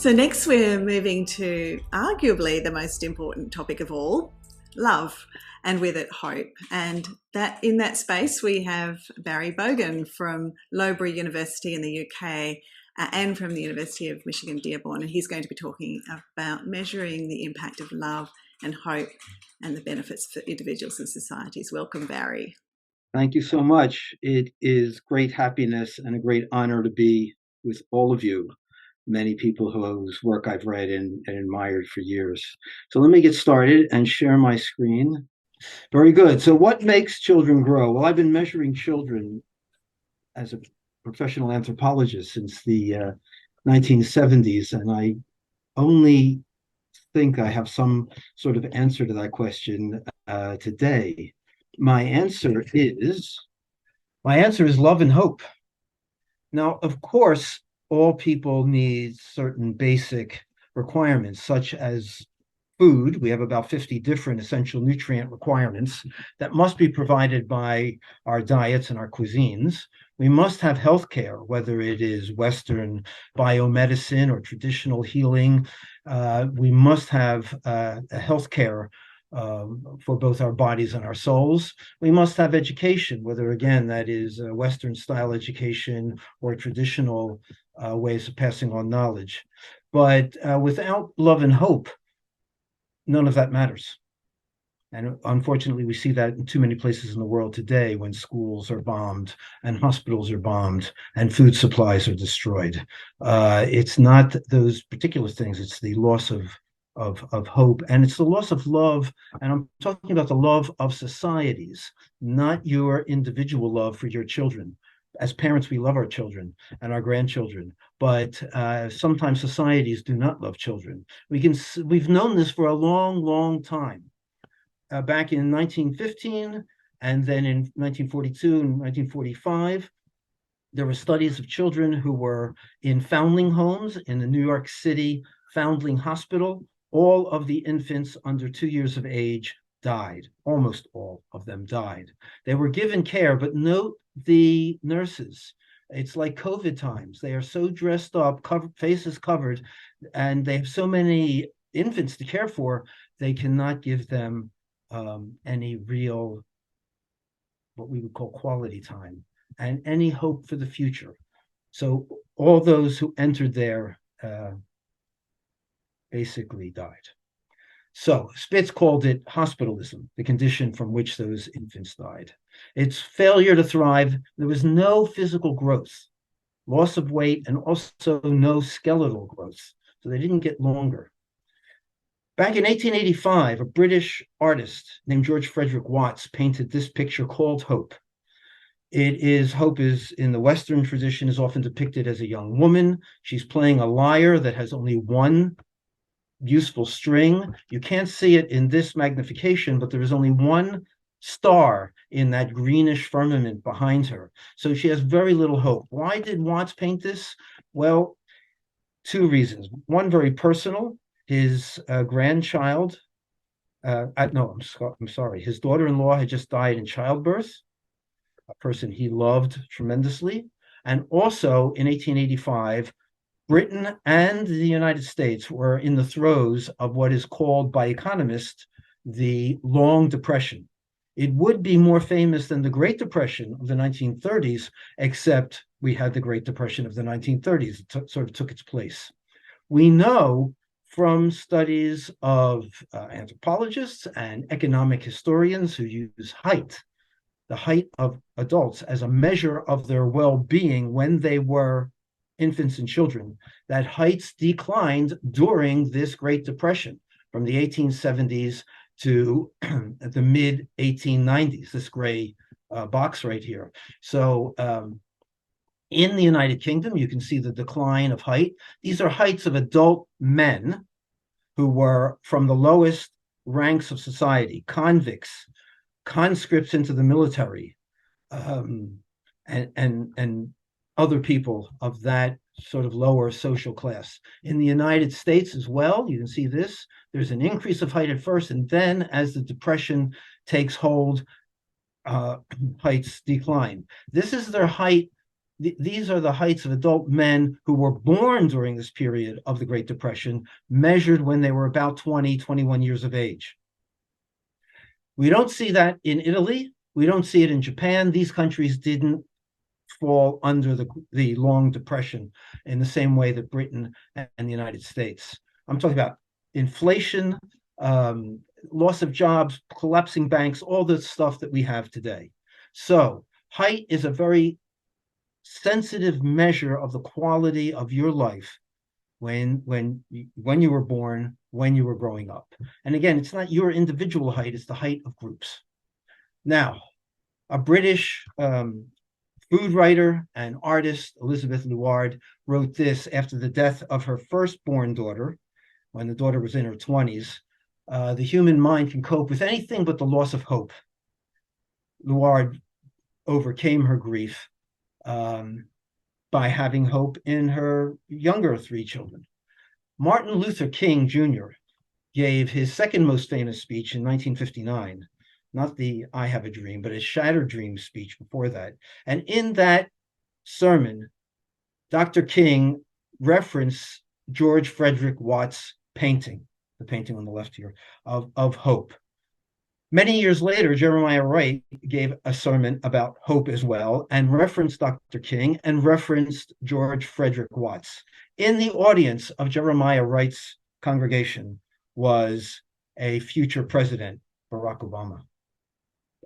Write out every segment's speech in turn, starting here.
So next we're moving to arguably the most important topic of all, love, and with it hope. And that in that space we have Barry Bogin from Loughborough University in the UK and from the University of Michigan-Dearborn. And he's going to be talking about measuring the impact of love and hope and the benefits for individuals and societies. Welcome, Barry. Thank you so much. It is great happiness and a great honor to be with all of you, many people whose work I've read and admired for years. So let me get started and share my screen. Very good. So what makes children grow? Well, I've been measuring children as a professional anthropologist since the 1970s, and I only think I have some sort of answer to that question today. My answer is love and hope. Now, of course, all people need certain basic requirements, such as food. We have about 50 different essential nutrient requirements that must be provided by our diets and our cuisines. We must have healthcare, whether it is Western biomedicine or traditional healing. We must have a healthcare for both our bodies and our souls. We must have education, whether again that is Western style education or traditional ways of passing on knowledge. But without love and hope, none of that matters. And unfortunately, we see that in too many places in the world today when schools are bombed and hospitals are bombed and food supplies are destroyed. It's not those particular things, it's the loss of hope, and it's the loss of love. And I'm talking about the love of societies, not your individual love for your children. As parents, we love our children and our grandchildren, but sometimes societies do not love children. We've known this for a long, long time. Back in 1915, and then in 1942 and 1945, there were studies of children who were in foundling homes in the New York City Foundling Hospital. All of the infants under 2 years of age died. Almost all of them died. They were given care, but note the nurses. It's like COVID times. They are so dressed up, faces covered, and they have so many infants to care for, they cannot give them any real, what we would call quality time, and any hope for the future. So all those who entered there basically died. So Spitz called it hospitalism, the condition from which those infants died. It's failure to thrive. There was no physical growth, loss of weight, and also no skeletal growth. So they didn't get longer. Back in 1885, a British artist named George Frederick Watts painted this picture called Hope. Hope is in the Western tradition is often depicted as a young woman. She's playing a lyre that has only one useful string. You can't see it in this magnification, but there is only one star in that greenish firmament behind her. So she has very little hope. Why did Watts paint this? Well, two reasons. One, very personal. His grandchild, I'm sorry, his daughter-in-law had just died in childbirth, a person he loved tremendously. And also in 1885, Britain and the United States were in the throes of what is called by economists the Long Depression. It would be more famous than the Great Depression of the 1930s, except we had the Great Depression of the 1930s. It sort of took its place. We know from studies of anthropologists and economic historians who use height, the height of adults, as a measure of their well-being when they were infants and children, that heights declined during this Great Depression from the 1870s to the mid-1890s, this gray box right here. So in the United Kingdom, you can see the decline of height. These are heights of adult men who were from the lowest ranks of society, convicts, conscripts into the military, and other people of that sort of lower social class. In the United States as well, you can see this. There's an increase of height at first, and then as the Depression takes hold, heights decline. This is their height these are the heights of adult men who were born during this period of the Great Depression, measured when they were about 20, 21 years of age. We don't see that in Italy. We don't see it in Japan. These countries didn't fall under the long depression in the same way that Britain and the United States. I'm talking about inflation, loss of jobs, collapsing banks, all the stuff that we have today. So height is a very sensitive measure of the quality of your life when you were born, when you were growing up. And again, it's not your individual height, it's the height of groups. Now, a British food writer and artist, Elizabeth Luard, wrote this after the death of her firstborn daughter, when the daughter was in her 20s. The human mind can cope with anything but the loss of hope. Luard overcame her grief by having hope in her younger 3 children. Martin Luther King Jr. gave his second most famous speech in 1959, not the I Have a Dream, but his Shattered Dreams speech before that. And in that sermon, Dr. King referenced George Frederick Watts' painting, the painting on the left here, of hope. Many years later, Jeremiah Wright gave a sermon about hope as well, and referenced Dr. King and referenced George Frederick Watts. In the audience of Jeremiah Wright's congregation was a future president, Barack Obama.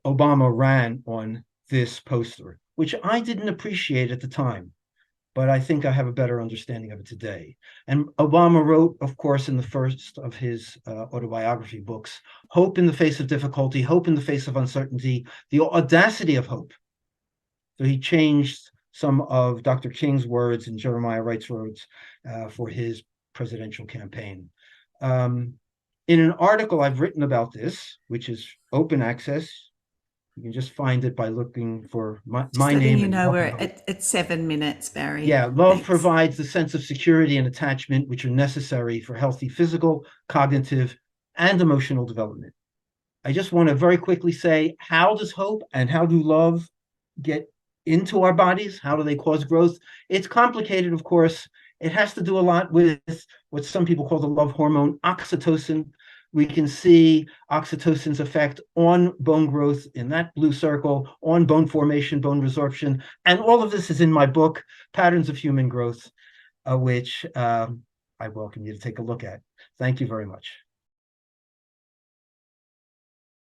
Obama ran on this poster, which I didn't appreciate at the time, but I think I have a better understanding of it today. And Obama wrote, of course, in the first of his autobiography books, hope in the face of difficulty, hope in the face of uncertainty, the audacity of hope. So he changed some of Dr. King's words and Jeremiah Wright's words for his presidential campaign. In an article I've written about this, which is open access, you can just find it by looking for my name. You know, we're at 7 minutes, Barry. Yeah, love provides the sense of security and attachment which are necessary for healthy physical, cognitive, and emotional development. I just want to very quickly say, how does hope and how do love get into our bodies? How do they cause growth? It's complicated, of course. It has to do a lot with what some people call the love hormone, oxytocin. We can see oxytocin's effect on bone growth in that blue circle, on bone formation, bone resorption. And all of this is in my book, Patterns of Human Growth, which I welcome you to take a look at. Thank you very much.